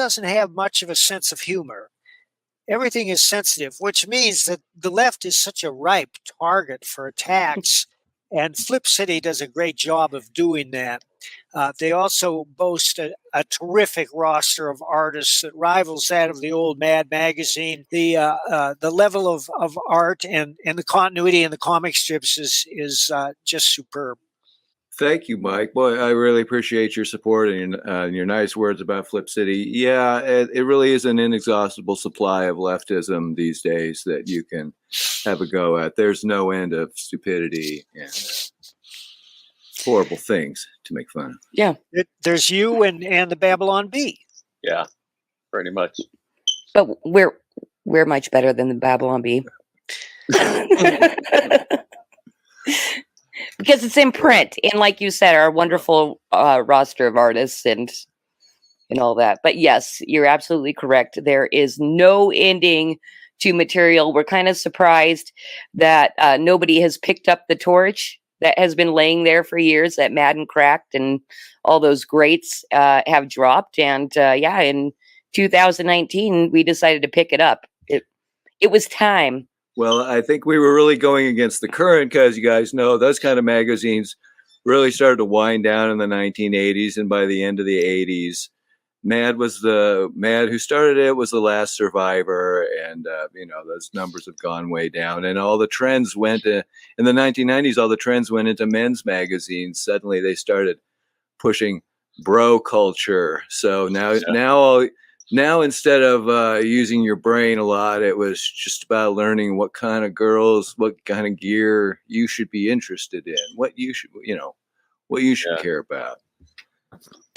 doesn't have much of a sense of humor. Everything is sensitive, which means that the left is such a ripe target for attacks. And Flip City does a great job of doing that. They also boast a terrific roster of artists that rivals that of the old Mad magazine. The level of art and the continuity in the comic strips is just superb. Thank you, Mike. Boy, I really appreciate your support and your nice words about Flip City. Yeah, it really is an inexhaustible supply of leftism these days that you can have a go at. There's no end of stupidity and horrible things to make fun of. Yeah. There's you and the Babylon Bee. Yeah, pretty much. But we're much better than the Babylon Bee. Because it's in print, and like you said, our wonderful roster of artists and all that. But yes, you're absolutely correct. There is no ending to material. We're kind of surprised that nobody has picked up the torch that has been laying there for years, that Mad and Cracked and all those greats have dropped. And in 2019, we decided to pick it up. It was time. Well, I think we were really going against the current because you guys know those kind of magazines really started to wind down in the 1980s, and by the end of the 80s, Mad who started it was the last survivor, and those numbers have gone way down, and all the trends went in the 1990s. All the trends went into men's magazines. Suddenly, they started pushing bro culture. So now instead of using your brain a lot, it was just about learning what kind of girls, what kind of gear you should be interested in, what you should care about,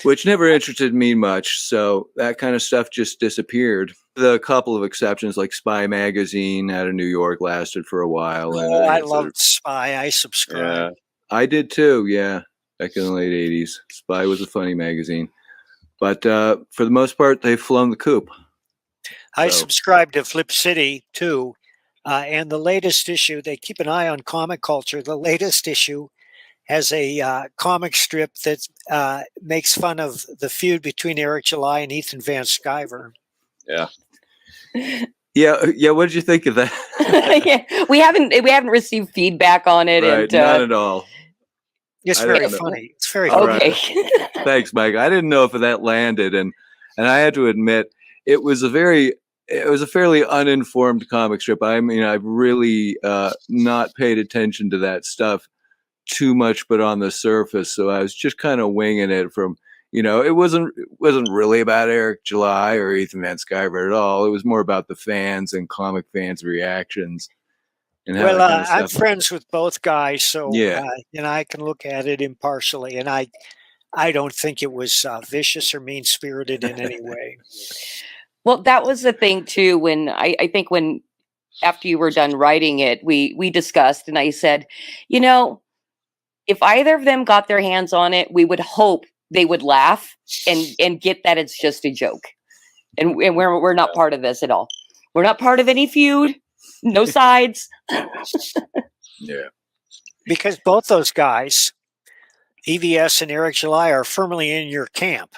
which never interested me much. So that kind of stuff just disappeared. The couple of exceptions, like Spy magazine out of New York, lasted for a while. I loved Spy. I subscribed. Yeah. I did too. Yeah. Back in the late 80s. Spy was a funny magazine. But for the most part, they've flown the coop. I subscribe to Flip City, too. And the latest issue, they keep an eye on comic culture. The latest issue has a comic strip that makes fun of the feud between Eric July and Ethan Van Sciver. Yeah. Yeah. What did you think of that? Yeah, we haven't received feedback on it. Right, and, not at all. It's very funny. It's very funny. Okay. Thanks, Mike. I didn't know if that landed, and I had to admit it was a fairly uninformed comic strip. I mean, I've really not paid attention to that stuff too much, but on the surface. So I was just kind of winging it from, it wasn't really about Eric July or Ethan Van Sciver at all. It was more about the fans and comic fans' reactions. Well, I'm friends with both guys, so yeah. I can look at it impartially, and I don't think it was vicious or mean-spirited in any way. Well, that was the thing too. When I think when after you were done writing it, we discussed, and I said, if either of them got their hands on it, we would hope they would laugh and get that it's just a joke, and we're not part of this at all. We're not part of any feud. No sides. Yeah. Because both those guys, EVS and Eric July, are firmly in your camp.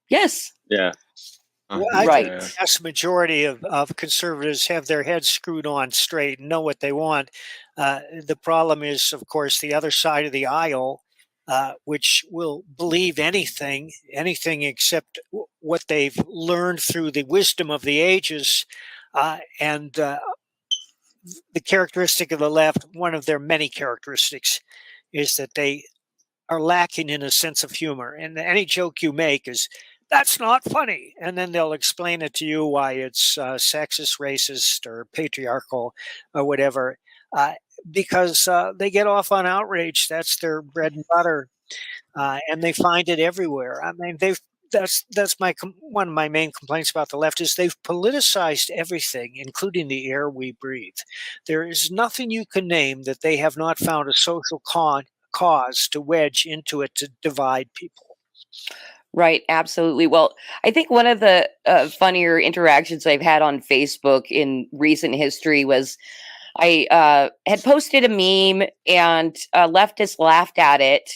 Yes. Yeah. I think the vast majority of conservatives have their heads screwed on straight and know what they want. The problem is, of course, the other side of the aisle, which will believe anything except what they've learned through the wisdom of the ages. And the characteristic of the left, one of their many characteristics, is that they are lacking in a sense of humor. And any joke you make is, that's not funny. And then they'll explain it to you why it's sexist, racist, or patriarchal, or whatever, because they get off on outrage. That's their bread and butter. And they find it everywhere. I mean, that's one of my main complaints about the left is they've politicized everything, including the air we breathe. There is nothing you can name that they have not found a social cause to wedge into it to divide people. Right, absolutely. Well, I think one of the funnier interactions I've had on Facebook in recent history was I had posted a meme and leftists laughed at it.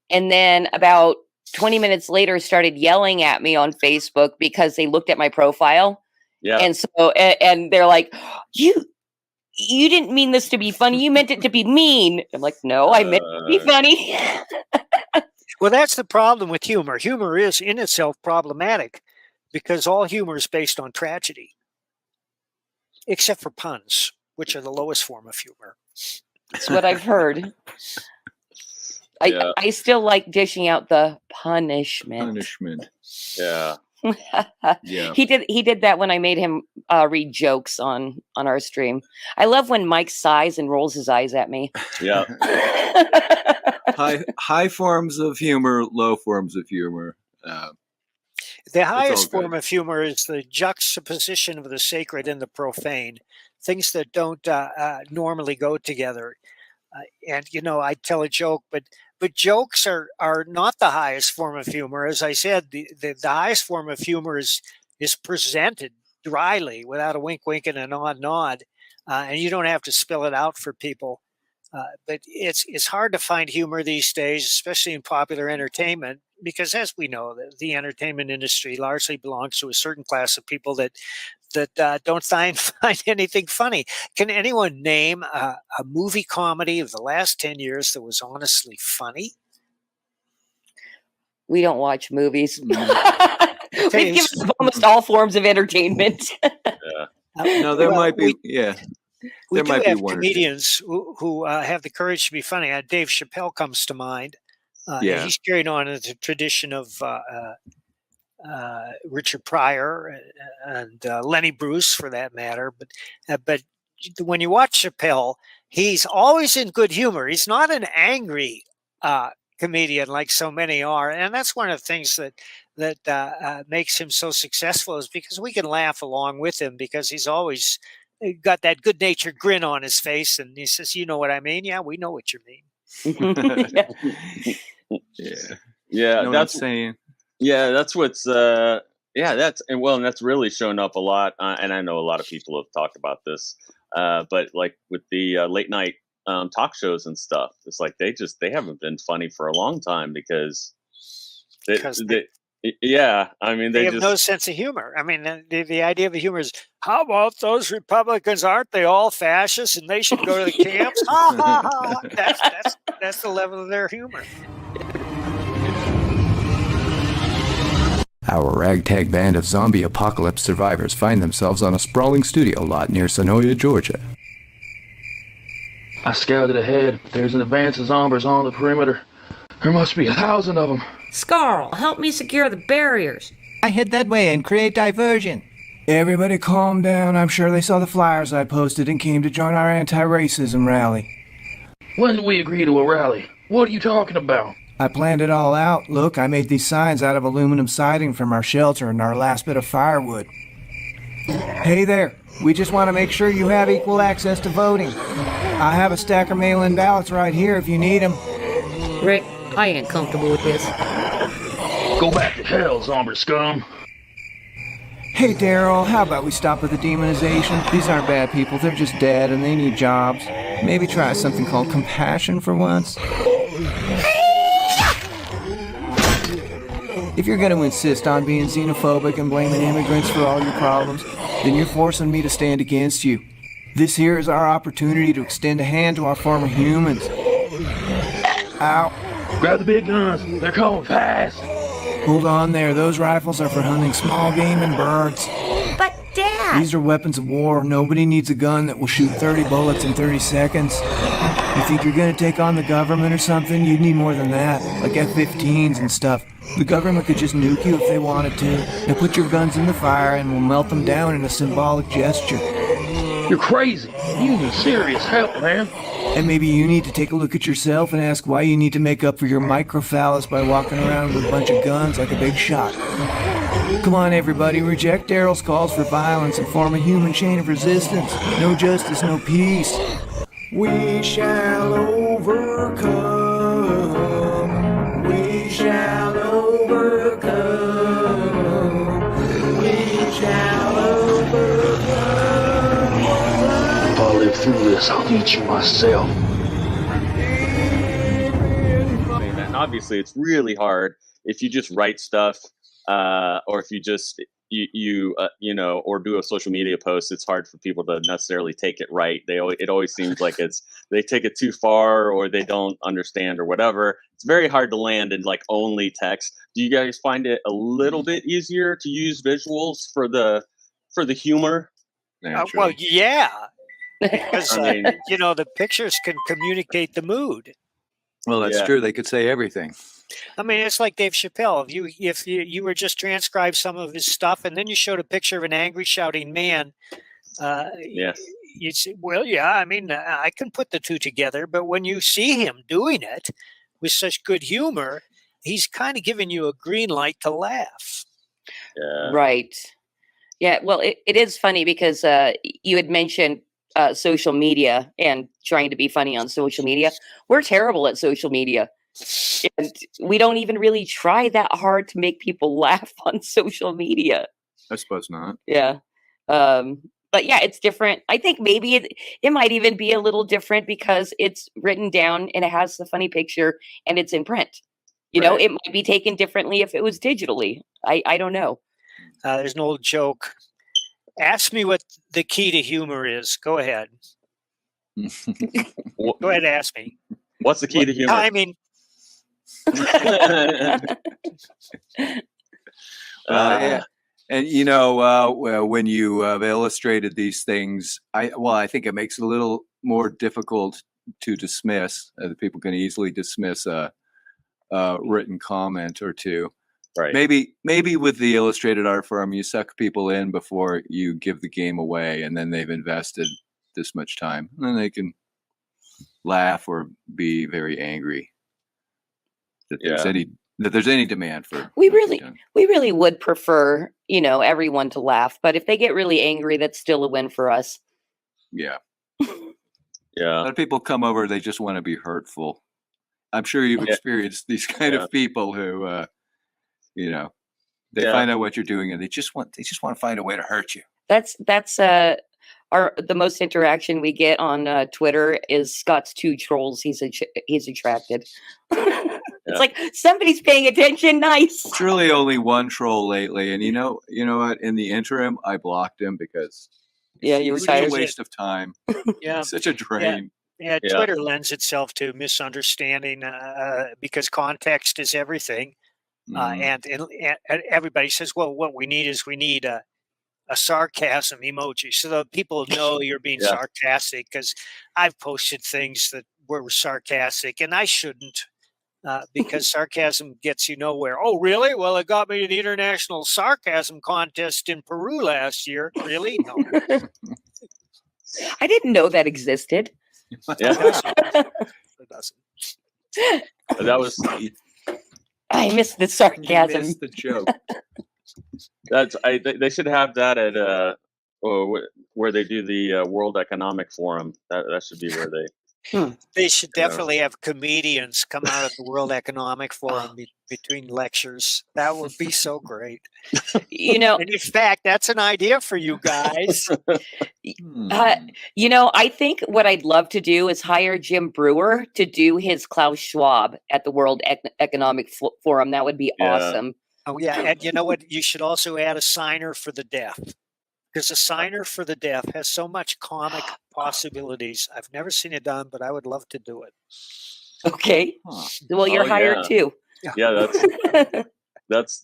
And then about 20 minutes later started yelling at me on Facebook because they looked at my profile. Yeah. And so, and they're like, you didn't mean this to be funny. You meant it to be mean. I'm like, no, I meant it to be funny. Well, that's the problem with humor. Humor is in itself problematic because all humor is based on tragedy, except for puns, which are the lowest form of humor. That's what I've heard. I still like dishing out the punishment. Yeah. Yeah. He did that when I made him read jokes on our stream. I love when Mike sighs and rolls his eyes at me. Yeah. High forms of humor, low forms of humor. The highest form of humor is the juxtaposition of the sacred and the profane, things that don't normally go together. And I tell a joke, but jokes are not the highest form of humor. As I said, the highest form of humor is presented dryly, without a wink, wink, and a nod, and you don't have to spill it out for people. But it's hard to find humor these days, especially in popular entertainment, because as we know, the entertainment industry largely belongs to a certain class of people that don't find anything funny. Can anyone name a movie comedy of the last 10 years that was honestly funny? We don't watch movies. We've given up almost all forms of entertainment. No, there might be. We do have comedians who have the courage to be funny. Dave Chappelle comes to mind. He's carried on in the tradition of Richard Pryor and Lenny Bruce, for that matter. But when you watch Chappelle, he's always in good humor. He's not an angry comedian like so many are, and that's one of the things that makes him so successful, is because we can laugh along with him, because he's always got that good-natured grin on his face, and he says, "You know what I mean? Yeah, we know what you mean." Yeah, that's saying. Yeah, that's what's and that's really shown up a lot. And I know a lot of people have talked about this, but like with the late night talk shows and stuff, it's like they have haven't funny for a long time because they have no sense of humor. I mean, the idea of the humor is, how about those Republicans? Aren't they all fascists and they should go to the camps? Ha ha ha! That's the level of their humor. Our ragtag band of zombie apocalypse survivors find themselves on a sprawling studio lot near Sonoya, Georgia. I scouted ahead. There's an advance of zombies on the perimeter. There must be 1,000 of them. Scarl, help me secure the barriers. I head that way and create diversion. Everybody calm down. I'm sure they saw the flyers I posted and came to join our anti-racism rally. When did we agree to a rally? What are you talking about? I planned it all out. Look, I made these signs out of aluminum siding from our shelter and our last bit of firewood. Hey there, we just want to make sure you have equal access to voting. I have a stack of mail-in ballots right here if you need them. Rick, I ain't comfortable with this. Go back to hell, zombie scum. Hey Daryl, how about we stop with the demonization? These aren't bad people, they're just dead and they need jobs. Maybe try something called compassion for once. If you're going to insist on being xenophobic and blaming immigrants for all your problems, then you're forcing me to stand against you. This here is our opportunity to extend a hand to our former humans. Ow. Grab the big guns. They're coming fast. Hold on there. Those rifles are for hunting small game and birds. But, Dad! These are weapons of war. Nobody needs a gun that will shoot 30 bullets in 30 seconds. You think you're going to take on the government or something? You'd need more than that, like F-15s and stuff. The government could just nuke you if they wanted to. Now put your guns in the fire and we'll melt them down in a symbolic gesture. You're crazy. You need serious help, man. And maybe you need to take a look at yourself and ask why you need to make up for your microphallus by walking around with a bunch of guns like a big shot. Come on, everybody, reject Daryl's calls for violence and form a human chain of resistance. No justice, no peace. We shall overcome. We shall overcome. We shall overcome. If I live through this, I'll eat you myself. And obviously, it's really hard if you just write stuff, or if you just you know, or do a social media post, it's hard for people to necessarily take it right. It always seems like they take it too far, or they don't understand, or whatever. It's very hard to land in like only text. Do you guys find it a little bit easier to use visuals for the humor? Well, yeah, because I mean, you know, the pictures can communicate the mood. Well, that's Yeah. true. They could say everything. I mean, it's like Dave Chappelle. If you were just transcribed some of his stuff, and then you showed a picture of an angry shouting man, yeah, you'd say, well, yeah, I mean, I can put the two together. But when you see him doing it with such good humor, he's kind of giving you a green light to laugh. yeah, Right. Yeah. Well, it is funny because you had mentioned social media and trying to be funny on social media. We're terrible at social media. And we don't even really try that hard to make people laugh on social media. I suppose not. Yeah. But yeah, it's different. I think maybe it might even be a little different because it's written down and it has the funny picture and it's in print. You know, Right. it might be taken differently if it was digitally. I don't know. There's an old joke. Ask me what the key to humor is. Go ahead. Go ahead and ask me. What's the key to humor? Timing. Yeah. And you know, when you have illustrated these things, I think it makes it a little more difficult to dismiss. People can easily dismiss a written comment or two. Right. Maybe with the illustrated art form, you suck people in before you give the game away, and then they've invested this much time, and then they can laugh or be very angry that there's any demand for. We really would prefer, you know, everyone to laugh, but if they get really angry, that's still a win for us. Yeah. Yeah. A lot of people come over, they just want to be hurtful. I'm sure you've experienced these kind of people who, you know, they find out what you're doing and they just want to find a way to hurt you. That's the most interaction we get on Twitter is Scott's two trolls. He's attracted. It's like somebody's paying attention. Nice. It's really only one troll lately, and you know what? In the interim, I blocked him because you it's retired. a waste of time. Yeah. Such a drain. Yeah, Twitter lends itself to misunderstanding because context is everything. And everybody says, well, what we need a sarcasm emoji so that people know you're being sarcastic, because I've posted things that were sarcastic and I shouldn't, because sarcasm gets you nowhere. Oh, really? Well, it got me to the International Sarcasm Contest in Peru last year. Really? No. I didn't know that existed. Yeah. It doesn't. That was I missed the sarcasm. You missed the joke. they should have that at where they do the World Economic Forum. That should be where they. They should definitely have comedians come out at the World Economic Forum between lectures. That would be so great. You know, and in fact, that's an idea for you guys. You know, I think what I'd love to do is hire Jim Brewer to do his Klaus Schwab at the World Economic Forum. That would be awesome. Oh, yeah. And you know what? You should also add a signer for the deaf. Because a signer for the deaf has so much comic possibilities. I've never seen it done, but I would love to do it. Okay. Well, you're hired too. Yeah, that's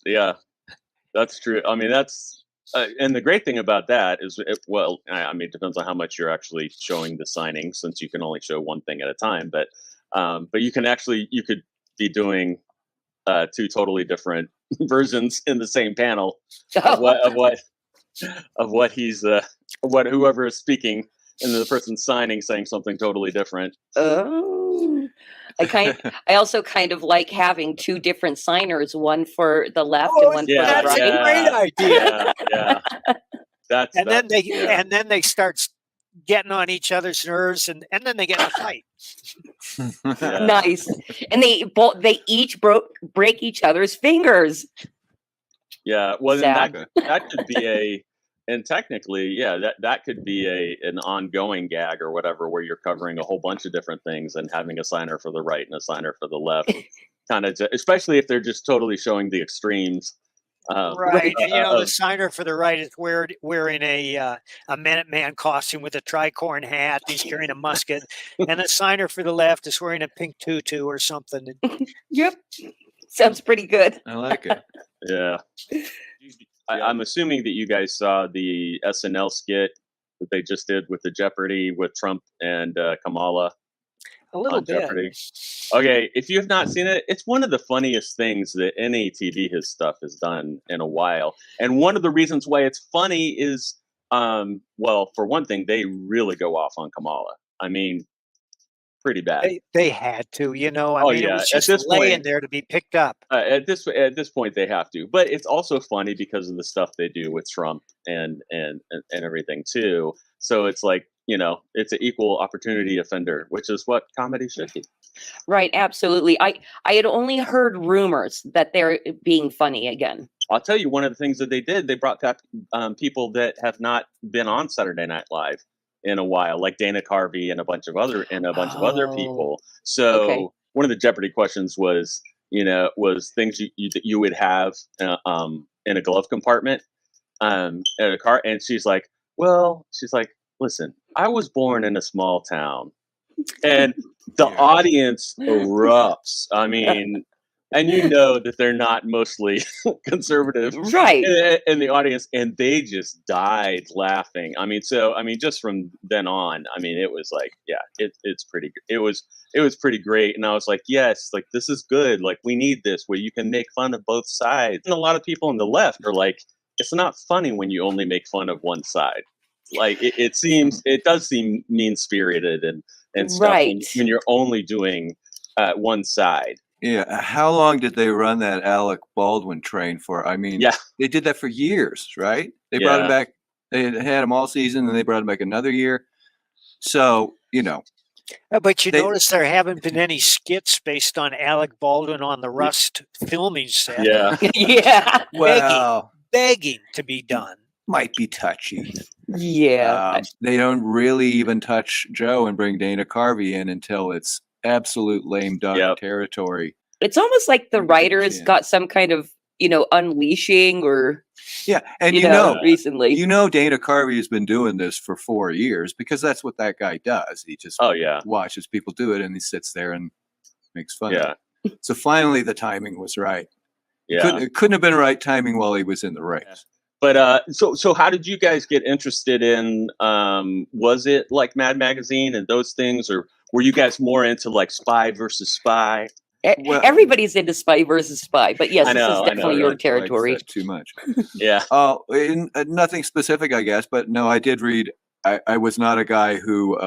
true. I mean, that's and the great thing about that is, I mean, it depends on how much you're actually showing the signing, since you can only show one thing at a time. But you could be doing two totally different versions in the same panel of what he's whoever is speaking, and the person signing saying something totally different. Oh, I also kind of like having two different signers, one for the left and one for the right. That's a great idea. Yeah. And then they start getting on each other's nerves, and then they get in a fight. Nice. And they each break each other's fingers. Yeah, well, that could be And technically, yeah, that could be an ongoing gag or whatever, where you're covering a whole bunch of different things and having a signer for the right and a signer for the left, kind of, especially if they're just totally showing the extremes. Right. And, the signer for the right is wearing a Minuteman costume with a tricorn hat. He's carrying a musket. And the signer for the left is wearing a pink tutu or something. Yep. Sounds pretty good. I like it. Yeah. I'm assuming that you guys saw the SNL skit that they just did with the Jeopardy with Trump and Kamala. A little bit. Jeopardy. Okay, if you have not seen it, it's one of the funniest things that any TV stuff has done in a while. And one of the reasons why it's funny is, well, for one thing, they really go off on Kamala. I mean, pretty bad. They had to, I mean, yeah. it was just laying there to be picked up. At this point, they have to. But it's also funny because of the stuff they do with Trump and everything too. So it's like, it's an equal opportunity offender, which is what comedy should be. Right, absolutely. I had only heard rumors that they're being funny again. I'll tell you, one of the things that they did, they brought back people that have not been on Saturday Night Live in a while, like Dana Carvey and a bunch of other people. So one of the Jeopardy questions was things that you would have in a glove compartment in a car, and she's like, listen, I was born in a small town, and the audience erupts. I mean, and that they're not mostly conservative, right? In the audience, and they just died laughing. I mean, just from then on, I mean, it was like, yeah, it's pretty. It was pretty great, and I was like, yes, like this is good. Like we need this where you can make fun of both sides. And a lot of people on the left are like, it's not funny when you only make fun of one side. Like it does seem mean spirited and stuff when you're only doing one side. Yeah. How long did they run that Alec Baldwin train for? I mean, they did that for years, right? They brought him back. They had him all season, and they brought him back another year. So, But notice there haven't been any skits based on Alec Baldwin on the Rust filming set. Yeah. Yeah. Well, begging to be done. Might be touchy. Yeah. They don't really even touch Joe and bring Dana Carvey in until it's absolute lame duck territory. It's almost like the writers got some kind of, unleashing or and recently. Dana Carvey has been doing this for 4 years because that's what that guy does. He just watches people do it and he sits there and makes fun of it. So finally the timing was right. Yeah. It couldn't have been right timing while he was in the race. Yeah. But so how did you guys get interested in was it like Mad Magazine and those things, or were you guys more into like Spy versus Spy? Well, everybody's into Spy versus Spy, but yes, this is definitely your territory. Like too much. Yeah. Nothing specific, I guess, but no, I did read. I was not a guy who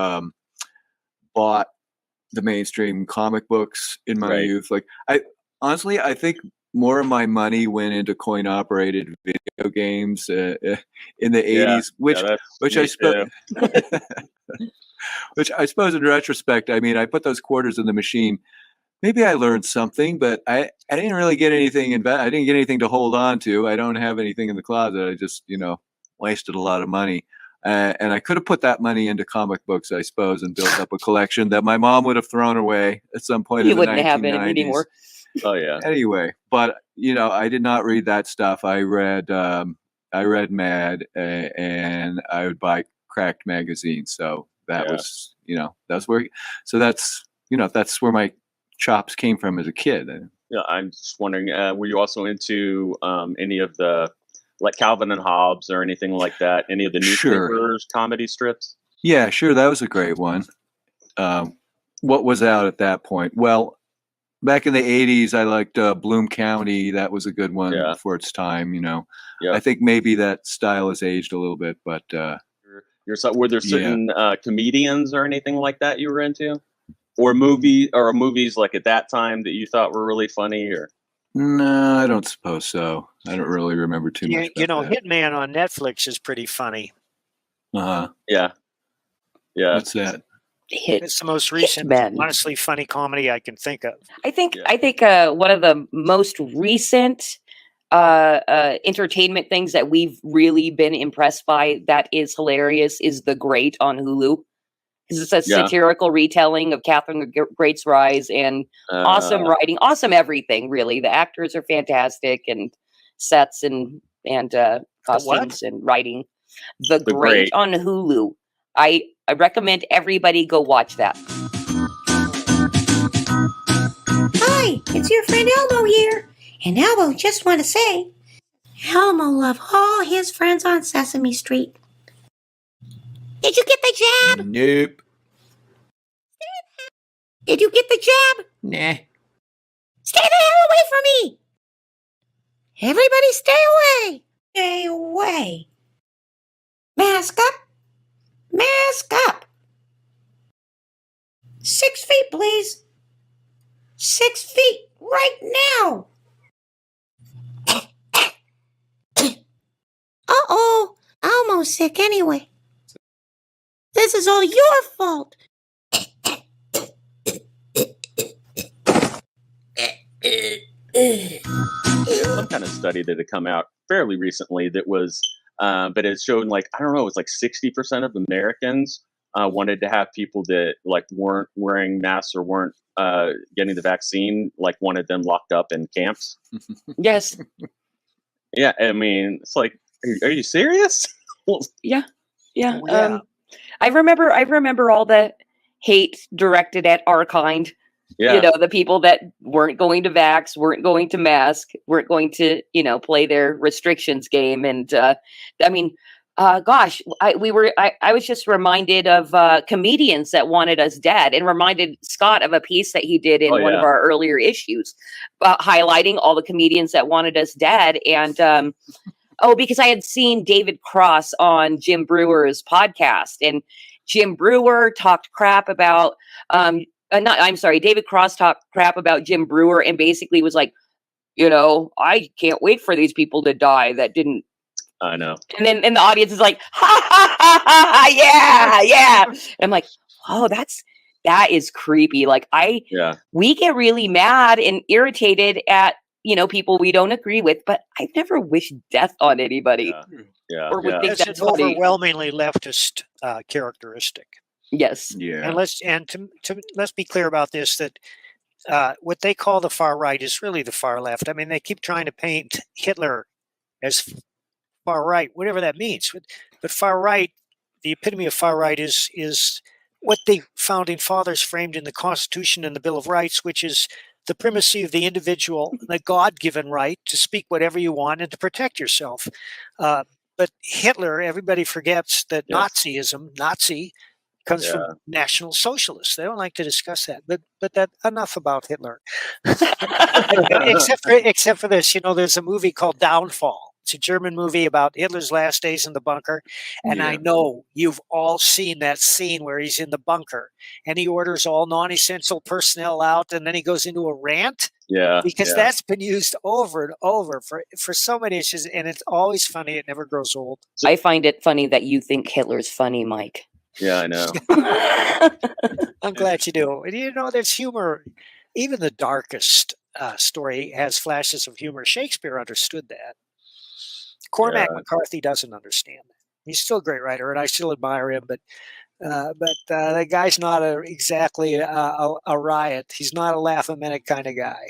bought the mainstream comic books in my youth. Like I think more of my money went into coin-operated video games in the 80s, which I suppose in retrospect, I mean, I put those quarters in the machine. Maybe I learned something, but I didn't really get anything. I didn't get anything to hold on to. I don't have anything in the closet. I just, wasted a lot of money. And I could have put that money into comic books, I suppose, and built up a collection that my mom would have thrown away at some point in the 1990s. You wouldn't have it anymore. Oh yeah. Anyway, but I did not read that stuff. I read Mad, and I would buy cracked magazines. So that was, that's where. So that's where my chops came from as a kid. Yeah, I'm just wondering, were you also into any of the like Calvin and Hobbes or anything like that? Any of the newspapers, comedy strips? Yeah, sure. That was a great one. What was out at that point? Well, back in the 80s, I liked Bloom County. That was a good one for its time, I think maybe that style has aged a little bit, but... were there certain comedians or anything like that you were into? Or movies like at that time that you thought were really funny? Or no, I don't suppose so. I don't really remember too much. Hitman on Netflix is pretty funny. Yeah. What's that? It's the most recent, honestly funny comedy I can think of. I think one of the most recent entertainment things that we've really been impressed by that is hilarious is The Great on Hulu. Because it's a satirical retelling of Catherine the Great's rise, and awesome writing, awesome everything, really. The actors are fantastic, and sets and costumes and writing. The Great on Hulu. I recommend everybody go watch that. Hi, it's your friend Elmo here. And Elmo just want to say, Elmo loved all his friends on Sesame Street. Did you get the jab? Nope. Did you get the jab? Nah. Stay the hell away from me! Everybody stay away! Stay away! Mask up! Mask up! 6 feet, please! 6 feet right now! Uh-oh! Almost sick anyway. This is all your fault! Some kind of study that had come out fairly recently that was, but it showed like, I don't know, it was like 60% of Americans wanted to have people that like weren't wearing masks or weren't getting the vaccine, like wanted them locked up in camps. Yes. Yeah, I mean, it's like, are you serious? Yeah. Oh, yeah. I remember all the hate directed at our kind. Yeah. You know, the people that weren't going to vax, weren't going to mask, weren't going to, play their restrictions game. And I mean, gosh, I was just reminded of comedians that wanted us dead, and reminded Scott of a piece that he did in one of our earlier issues, highlighting all the comedians that wanted us dead. And because I had seen David Cross on Jim Brewer's podcast, and Jim Brewer talked crap about David Cross talked crap about Jim Brewer, and basically was like, I can't wait for these people to die that didn't. I know. And then the audience is like, ha ha ha ha, yeah. And I'm like, oh, that is creepy. Like we get really mad and irritated at, people we don't agree with, but I've never wished death on anybody. Yeah. Or would think That's that's an funny. overwhelmingly leftist characteristic. Yes. Yeah. And let's be clear about this, that what they call the far right is really the far left. I mean, they keep trying to paint Hitler as far right, whatever that means. But far right, the epitome of far right is what the founding fathers framed in the Constitution and the Bill of Rights, which is the primacy of the individual, the God-given right to speak whatever you want and to protect yourself. But Hitler, everybody forgets that Nazi comes from National Socialists. They don't like to discuss that. But that enough about Hitler. except for this, there's a movie called Downfall. It's a German movie about Hitler's last days in the bunker. And I know you've all seen that scene where he's in the bunker and he orders all non-essential personnel out, and then he goes into a rant. Yeah. Because that's been used over and over for so many issues, and it's always funny. It never grows old. I find it funny that you think Hitler's funny, Mike. Yeah, I know. I'm glad you do. And there's humor. Even the darkest story has flashes of humor. Shakespeare understood that. Cormac McCarthy doesn't understand that. He's still a great writer, and I still admire him. But the guy's not exactly a riot. He's not a laugh-a-minute kind of guy.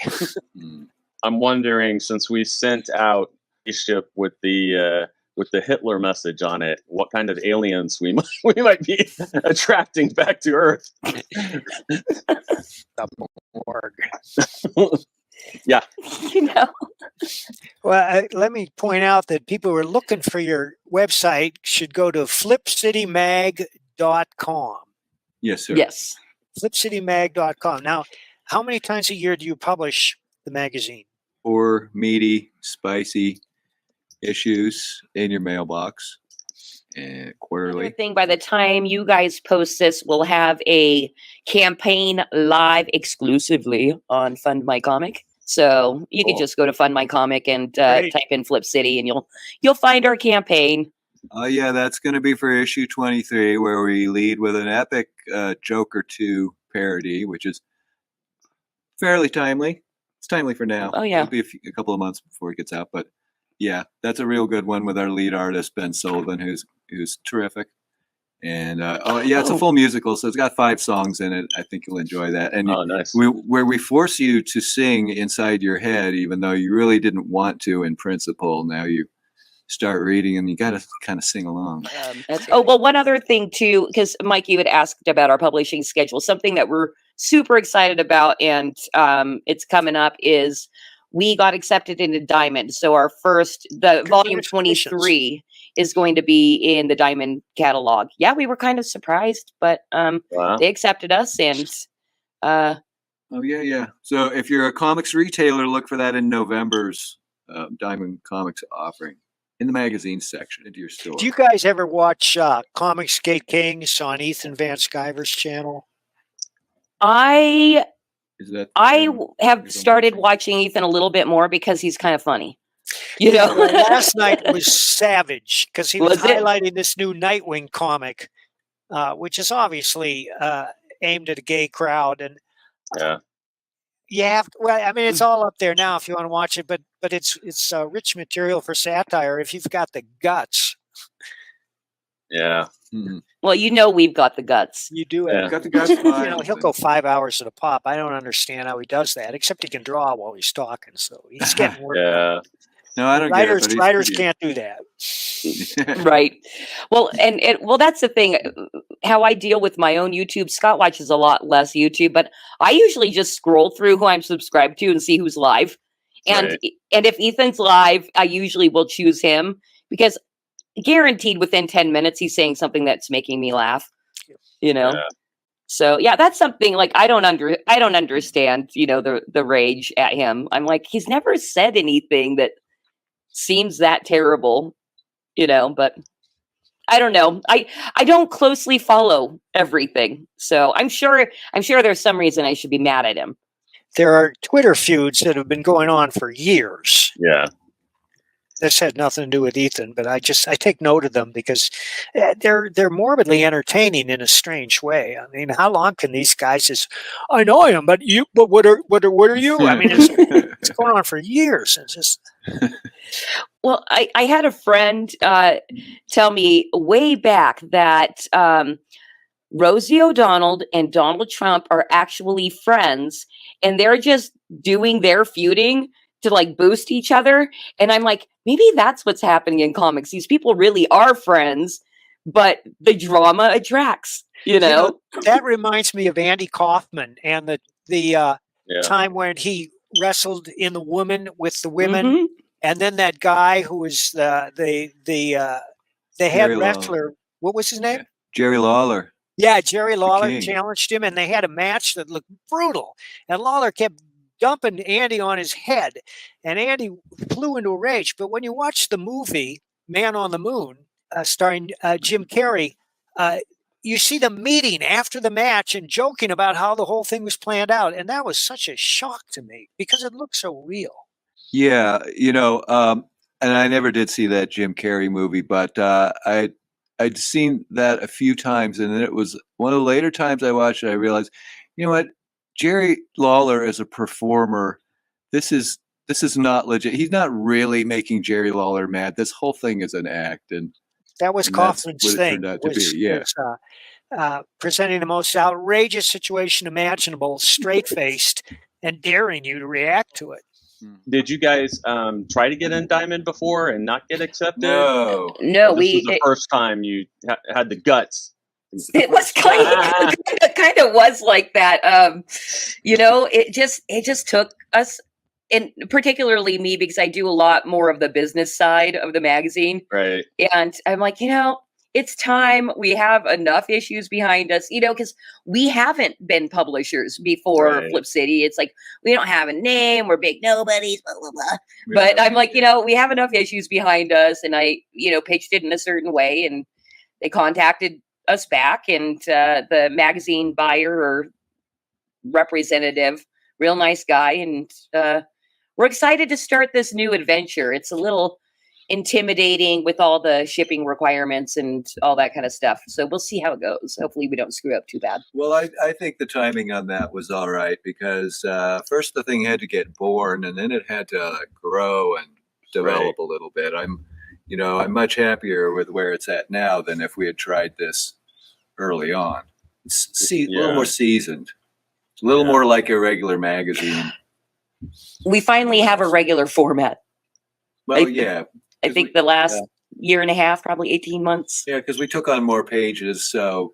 I'm wondering, since we sent out a ship with the Hitler message on it, what kind of aliens we might be attracting back to Earth. The morgue. Yeah. Well, let me point out that people who are looking for your website should go to flipcitymag.com. Yes, sir. Yes. Flipcitymag.com. Now, how many times a year do you publish the magazine? 4 meaty, spicy issues in your mailbox, and quarterly. Another thing, by the time you guys post this, we'll have a campaign live exclusively on Fund My Comic. So you can just go to Fund My Comic and type in Flip City, and you'll find our campaign. Oh yeah, that's going to be for issue 23, where we lead with an epic Joker 2 parody, which is fairly timely. it's timely for now. Oh, yeah. It'll be a couple of months before it gets out, but yeah, that's a real good one with our lead artist Ben Sullivan, who's terrific. And it's a full musical, so it's got 5 songs in it. I think you'll enjoy that. And nice. where we force you to sing inside your head, even though you really didn't want to in principle. Now you start reading, and you got to kind of sing along. One other thing too, because Mike, you had asked about our publishing schedule. Something that we're super excited about, and it's coming up, is we got accepted into Diamond. So our volume 23 is going to be in the Diamond catalog. Yeah, we were kind of surprised, but they accepted us, and yeah. So if you're a comics retailer, look for that in November's Diamond Comics offering in the magazine section into your store. Do you guys ever watch Comic Skate Kings on Ethan Van Sciver's channel? I have started watching Ethan a little bit more because he's kind of funny. You know, last night was savage because he was highlighting this new Nightwing comic, which is obviously aimed at a gay crowd. And you have to, well, I mean, it's all up there now if you want to watch it, but it's rich material for satire if you've got the guts. Yeah. Mm-hmm. Well, you know, we've got the guts. You do. Yeah. Got the guts. He'll go 5 hours at a pop. I don't understand how he does that, except he can draw while he's talking. So he's getting work. Yeah. No, I don't writers, get it. Writers can't do that. Right. Well, and that's the thing. How I deal with my own YouTube. Scott watches a lot less YouTube, but I usually just scroll through who I'm subscribed to and see who's live. And if Ethan's live, I usually will choose him because guaranteed within 10 minutes he's saying something that's making me laugh. You know. Yeah. So yeah, that's something like I don't understand. You know, the rage at him. I'm like, he's never said anything that seems that terrible, you know, but I don't know. I don't closely follow everything. So I'm sure there's some reason I should be mad at him. There are Twitter feuds that have been going on for years. Yeah. This had nothing to do with Ethan, but I take note of them because they're morbidly entertaining in a strange way. I mean, how long can these guys I know I am, but what are you? I mean, it's going on for years. It's just. Well, I had a friend tell me way back that Rosie O'Donnell and Donald Trump are actually friends, and they're just doing their feuding to like boost each other. And I'm like, maybe that's what's happening in comics. These people really are friends, but the drama attracts, you know? That reminds me of Andy Kaufman and the time when he wrestled in the woman with the women. Mm-hmm. And then that guy who was the head wrestler, what was his name? Jerry Lawler. Yeah, Jerry Lawler challenged him, and they had a match that looked brutal. And Lawler kept dumping Andy on his head, and Andy flew into a rage. But when you watch the movie Man on the Moon, starring Jim Carrey, you see them meeting after the match and joking about how the whole thing was planned out. And that was such a shock to me because it looked so real. Yeah, and I never did see that Jim Carrey movie, but I'd seen that a few times, and then it was one of the later times I watched it, I realized, you know what? Jerry Lawler as a performer, this is not legit. He's not really making Jerry Lawler mad. This whole thing is an act, and that was Kaufman's thing. Presenting the most outrageous situation imaginable, straight-faced, and daring you to react to it. Did you guys try to get in Diamond before and not get accepted? No. This was the first time you had the guts. It was kind of was like that. It just took us, and particularly me, because I do a lot more of the business side of the magazine. Right. And I'm like, it's time. We have enough issues behind us, because we haven't been publishers before Flip City. It's like, we don't have a name. We're big nobodies, blah, blah, blah. Right. But I'm like, we have enough issues behind us. And I, pitched it in a certain way, and they contacted us back, and the magazine buyer or representative, real nice guy. And we're excited to start this new adventure. It's a little intimidating with all the shipping requirements and all that kind of stuff. So we'll see how it goes. Hopefully we don't screw up too bad. Well, I think the timing on that was all right because first the thing had to get born and then it had to grow and develop a little bit. I'm much happier with where it's at now than if we had tried this early on. It's a little more seasoned. It's a little more like a regular magazine. We finally have a regular format. Well, I think the last year and a half, probably 18 months. Yeah, because we took on more pages, so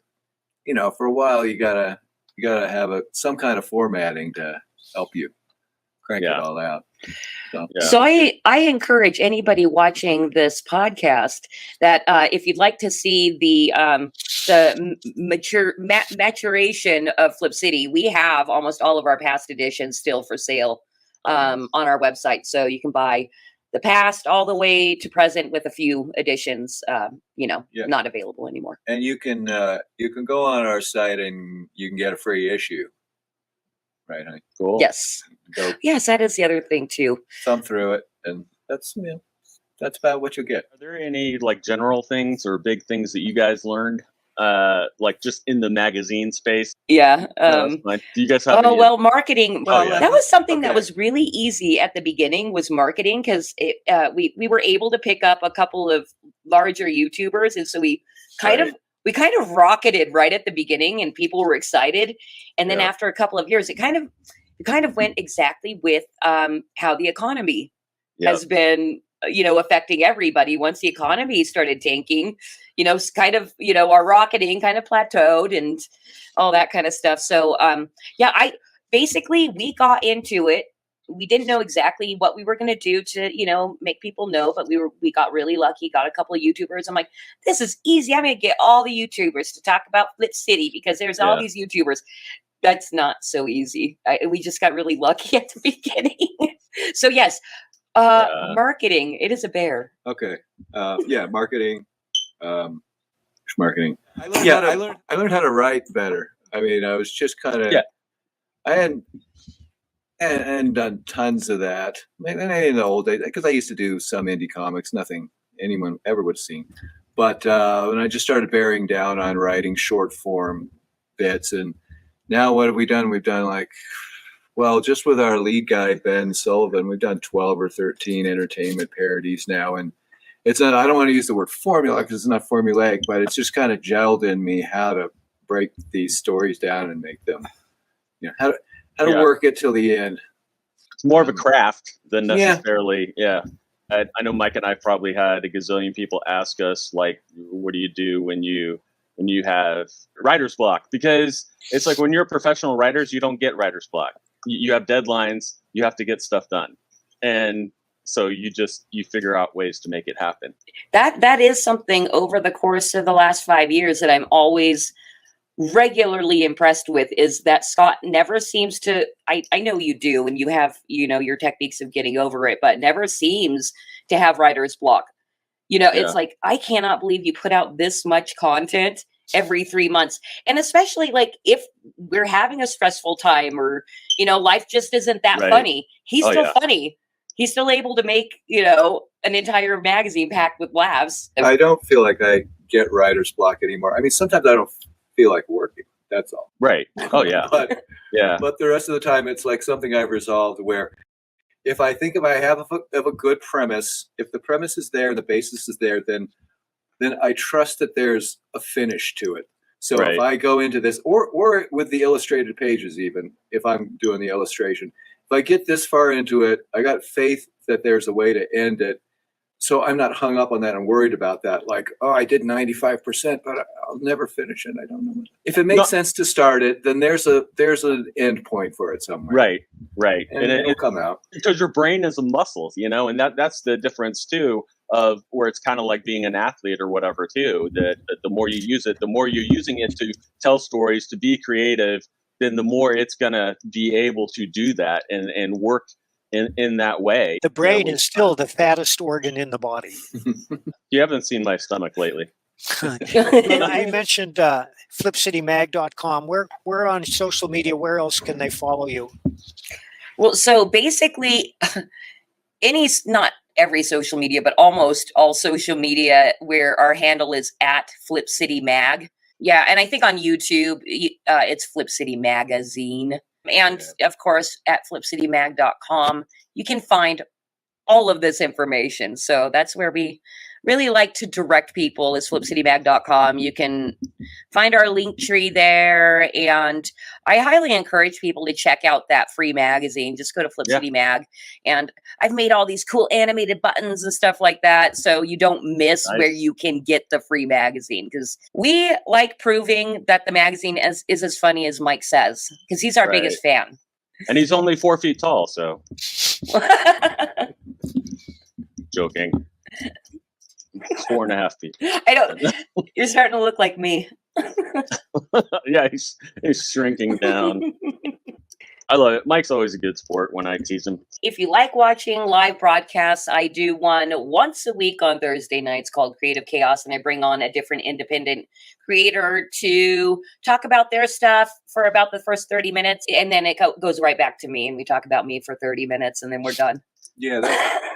for a while you gotta have some kind of formatting to help you crank it all out. So I encourage anybody watching this podcast that if you'd like to see the maturation of Flip City, we have almost all of our past editions still for sale on our website, so you can buy the past all the way to present with a few additions, not available anymore. And you can go on our site and you can get a free issue. Right, honey? Cool. Yes. Yes, that is the other thing too. Thumb through it, and that's about what you get. Are there any general things or big things that you guys learned, just in the magazine space? Yeah. Do you guys have? Marketing. That was something that was really easy at the beginning. Was marketing because we were able to pick up a couple of larger YouTubers, and so we kind of rocketed right at the beginning, and people were excited. And then after a couple of years, it kind of went exactly with how the economy has been, affecting everybody. Once the economy started tanking, our rocketing kind of plateaued and all that kind of stuff. So, we got into it. We didn't know exactly what we were going to do to, make people know, but we got really lucky, got a couple of YouTubers. I'm like, this is easy. I'm going to get all the YouTubers to talk about Flip City because there's all these YouTubers. That's not so easy. We just got really lucky at the beginning. So yes, marketing, it is a bear. Okay. Marketing. Marketing. I learned how to write better. I mean, I was just kind of, I hadn't done tons of that. Maybe in the old days, because I used to do some indie comics, nothing anyone ever would have seen. But when I just started bearing down on writing short form bits, and now what have we done? We've done just with our lead guy, Ben Sullivan, we've done 12 or 13 entertainment parodies now. And it's not, I don't want to use the word formula because it's not formulaic, but it's just kind of gelled in me how to break these stories down and make them, how to work it till the end. It's more of a craft than necessarily, I know Mike and I probably had a gazillion people ask us, what do you do when you have writer's block? Because it's like when you're professional writers, you don't get writer's block. You have deadlines, you have to get stuff done. And so you figure out ways to make it happen. That is something over the course of the last 5 years that I'm always regularly impressed with, is that Scott never seems to, I know you do, and you have, your techniques of getting over it, but never seems to have writer's block. It's like, I cannot believe you put out this much content every 3 months. And especially if we're having a stressful time or, life just isn't that funny. He's still funny. He's still able to make, an entire magazine packed with laughs. I don't feel like I get writer's block anymore. I mean, sometimes I don't feel like working. That's all. Right. Oh yeah. But the rest of the time, it's like something I've resolved where if I have a good premise, if the premise is there, the basis is there, then I trust that there's a finish to it. So if I go into this, or with the illustrated pages, even if I'm doing the illustration, if I get this far into it, I got faith that there's a way to end it. So I'm not hung up on that and worried about that. Like, I did 95%, but I'll never finish it. I don't know. If it makes sense to start it, then there's an end point for it somewhere. Right. And it'll come out. Because your brain is a muscle, and that's the difference too, of where it's kind of like being an athlete or whatever too, that the more you use it, the more you're using it to tell stories, to be creative, then the more it's going to be able to do that and work in that way. The brain is still the fattest organ in the body. You haven't seen my stomach lately. I mentioned flipcitymag.com. We're on social media. Where else can they follow you? Well, so basically, every social media, but almost all social media, where our handle is at Flip City Mag. Yeah, and I think on YouTube, it's Flip City Magazine. And of course, at flipcitymag.com, you can find all of this information. So that's where we really like to direct people, is flipcitymag.com. You can find our link tree there. And I highly encourage people to check out that free magazine. Just go to Flip City Mag. And I've made all these cool animated buttons and stuff like that, so you don't miss where you can get the free magazine. Because we like proving that the magazine is as funny as Mike says, because he's our biggest fan. And he's only 4 feet tall, so. Joking. 4.5 feet. I don't. You're starting to look like me. Yeah, he's shrinking down. I love it. Mike's always a good sport when I tease him. If you like watching live broadcasts, I do one once a week on Thursday nights called Creative Chaos, and I bring on a different independent creator to talk about their stuff for about the first 30 minutes, and then it goes right back to me, and we talk about me for 30 minutes, and then we're done. Yeah,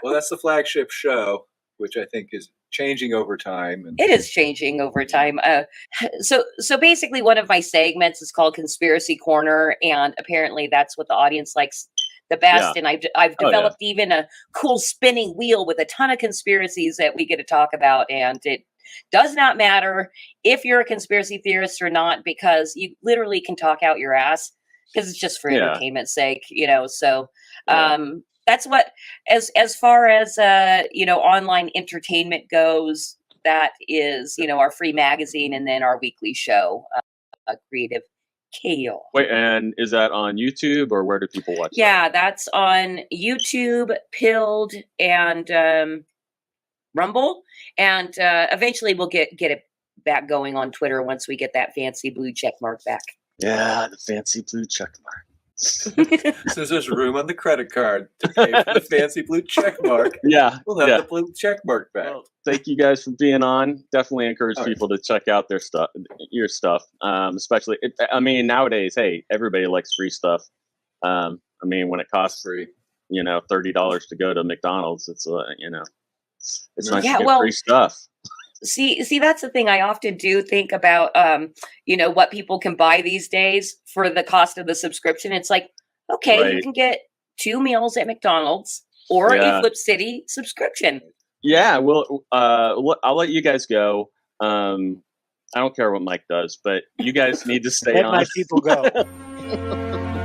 that's the flagship show, which I think is changing over time. And it is changing over time. So basically, one of my segments is called Conspiracy Corner, and apparently that's what the audience likes the best. And I've developed even a cool spinning wheel with a ton of conspiracies that we get to talk about, and it does not matter if you're a conspiracy theorist or not, because you literally can talk out your ass, because it's just for entertainment's sake, So that's what, as far as online entertainment goes, that is our free magazine, and then our weekly show, Creative Chaos. Wait, and is that on YouTube, or where do people watch that? That's on YouTube, Pilled, and Rumble, and eventually we'll get it back going on Twitter once we get that fancy blue check mark back. Yeah, the fancy blue check mark. So there's room on the credit card to pay for the fancy blue check mark. Yeah, we'll have the blue check mark back. Well, thank you guys for being on. Definitely encourage people to check out their stuff, your stuff. Especially, nowadays, hey, everybody likes free stuff. When it costs free, $30 to go to McDonald's, it's it's nice to get free stuff. See, that's the thing. I often do think about, what people can buy these days for the cost of the subscription. It's like, okay, you can get 2 meals at McDonald's or a Flip City subscription. Yeah, well, I'll let you guys go. I don't care what Mike does, but you guys need to stay on. Let my people go.